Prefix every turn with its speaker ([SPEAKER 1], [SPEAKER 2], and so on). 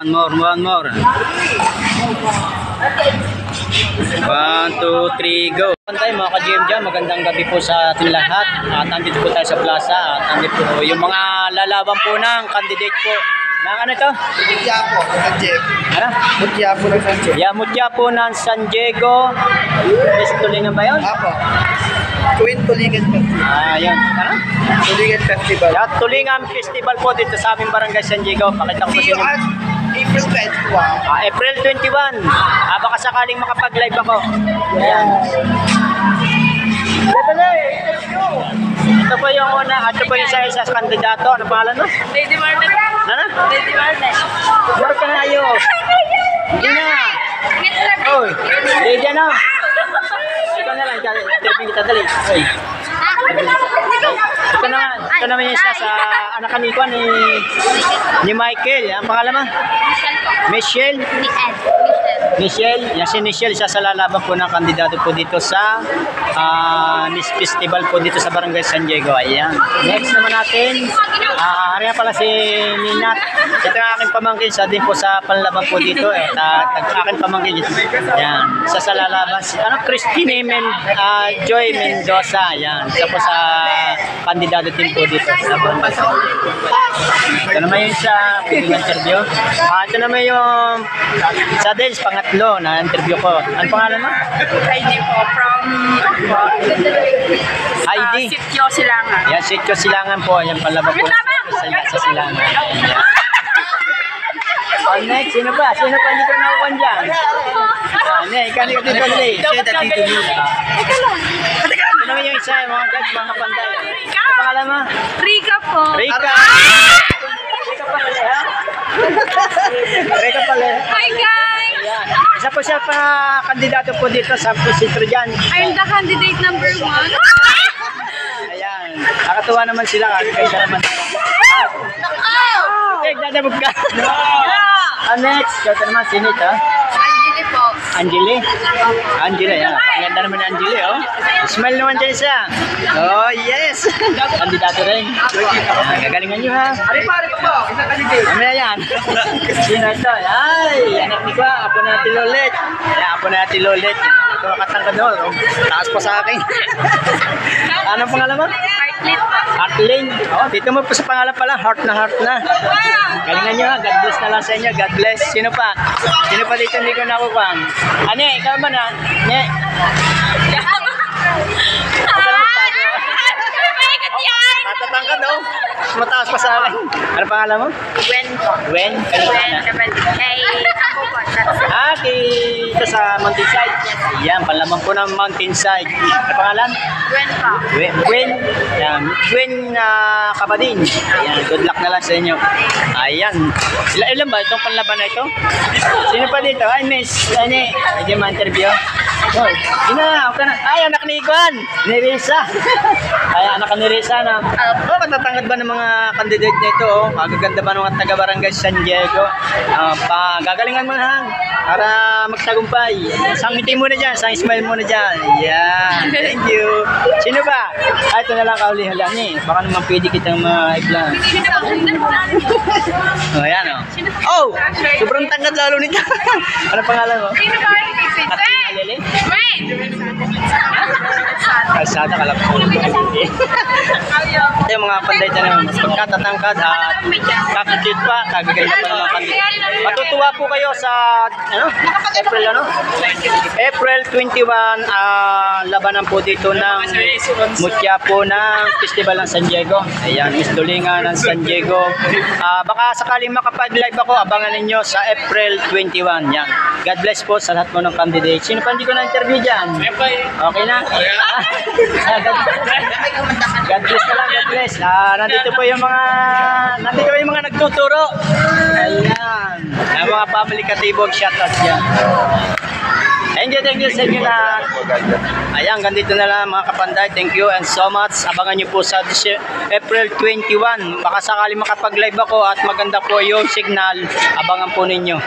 [SPEAKER 1] One more. 1, 2, 3, go. Pantay mga ka-GM dyan, magandang gabi po sa ating lahat. At nandito po tayo sa plaza. At nandito po yung mga lalaban po ng candidate po. Ng ano ito?
[SPEAKER 2] Mutya po, San Diego.
[SPEAKER 1] Ano?
[SPEAKER 2] Mutya po ng San Diego.
[SPEAKER 1] Yeah, mutya po ng San Diego. Tulingan ba yun?
[SPEAKER 2] Apo. Twin Tulingan Festival.
[SPEAKER 1] Yan. Ano?
[SPEAKER 2] Tulingan Festival.
[SPEAKER 1] Yeah, Tulingan Festival po dito sa aming barangay San Diego. Pakita ko po sa inyo.
[SPEAKER 2] April 21.
[SPEAKER 1] April 21. Baka sakaling makapag-live ako. Ayan. Ito po yung una. Ito po yung isa kandidato. Ano pangalan no?
[SPEAKER 3] Lady Marnet.
[SPEAKER 1] Ano?
[SPEAKER 3] Lady Marnet.
[SPEAKER 1] Meron ka na ayos. Hindi na. Oy, Lady na. Ito na lang. Interview kita dali. Oy. Ito naman yung isa sa anak kaniko ni Michael. Ang pangalan mo? Michelle. Michelle. Yan si Michelle. Siya sa lalaban po ng kandidato po dito sa Miss Festival po dito sa Barangay San Diego. Ayan. Next naman natin. Ariya pala si Ninat. Ito ang aking pamangkin. Siya din po sa panlaban po dito. Aking pamangkin. Ayan. Siya sa lalaban. Christine Joy Mendoza. Ayan. Siya po sa kandidato din po dito sa Barangay San Diego. Ito naman yung sa interview. Ito naman yung sa Dels, pangatlo na interview ko. Ano pangalan mo?
[SPEAKER 3] Heidi po from
[SPEAKER 1] Heidi.
[SPEAKER 3] Sitio Silangan.
[SPEAKER 1] Yan, Sitio Silangan po. Yan, palabas po sa Silangan. Yan. Next, sino pa? Sino pa hindi ko nakukuha dyan? Ikaw dito dali. Ito naman yung isa, mga guys, mga panday. Ano pangalan mo?
[SPEAKER 3] Rika po.
[SPEAKER 1] Rika. Rika pala, ha? Rika pala.
[SPEAKER 3] Hi guys!
[SPEAKER 1] Isa po siya pa kandidato po dito sa positro dyan.
[SPEAKER 3] I'm the candidate number 1.
[SPEAKER 1] Ayan. Nakatuwa naman sila. Kaya naman. Dadabog ka. Next. Ito naman, sino ito?
[SPEAKER 3] Angeli po.
[SPEAKER 1] Angeli? Angeli, yan. Ang ganda naman ni Angeli, oh. Smile naman dyan siya. Oh, yes. Kandidato rin. Gagalingan nyo, ha?
[SPEAKER 2] Pare po, isang candidate.
[SPEAKER 1] Mamaya yan. Sino ito? Ay, anak ni Kwa. Apo natin Lolet. Ayan, apo natin Lolet. Ito nakatangkad doon. Taas pa sa akin. Anong pangalan mo?
[SPEAKER 3] Heartlit po.
[SPEAKER 1] Heartling. Oh, dito mo po sa pangalan pala. Heart na. Galingan nyo, ha? God bless na lang sa inyo. God bless. Sino pa? Sino pa dito hindi ko nakukuha? Ane, ikaw ba na? Ne? Matatangkad, oh. Mataas pa sa akin. Ano pangalan mo?
[SPEAKER 3] Gwen po.
[SPEAKER 1] Gwen?
[SPEAKER 3] Gwen. Kay ako po.
[SPEAKER 1] Dito sa Mountainside. Yan, panlaman po ng Mountainside. Ano pangalan?
[SPEAKER 3] Gwen po.
[SPEAKER 1] Gwen. Yan. Gwen Kabadin. Ayan, good luck na lang sa inyo. Ayan. Ilan ba itong panlaban na ito? Sino pa dito? Ay, miss. Ano? Medyo ma-interview. Oh, ay, anak ni Ikwan. Ni Risa. Ay, anak ni Risa na. Oh, matatangad ba ng mga candidate nito? Oh? Magaganda ba ng mga taga-barangay San Diego? Gagalingan mo na para magtagumpay. Sangitin mo na dyan. Sang smile mo na dyan. Yeah. Thank you. Sino ba? Ay, ito na lang kauli-hala ni. Baka naman pwede kitang ma-i-plan. Oh, ayan oh. Oh, sobrang tangad lalo nito. Ano pangalan mo?
[SPEAKER 3] Sino ba?
[SPEAKER 1] Katrina Alele?
[SPEAKER 3] Gwen!
[SPEAKER 1] Kalsada, kalap ko. Ito yung mga panday na mas pagkatatangkad at kakikit pa, kagaganda pa naman kandidat. Matutuwa po kayo sa April 21, labanan po dito ng mutya po ng Festival ng San Diego. Ayan, Miss Tulingan ng San Diego. Baka sakaling makapag-live ako, abangan ninyo sa April 21. Yan. God bless po sa lahat mo ng candidates. Sino pa hindi ko na-interview dyan? Okay na? God bless na lang, God bless. Nandito po yung mga nagtuturo. Ayan. Ang mga family katibog, shoutout dyan. Thank you sa inyo na. Ayan, ganito na lang mga kapanday. Thank you and so much. Abangan nyo po sa April 21. Baka sakali makapag-live ako at maganda po yung signal. Abangan po ninyo.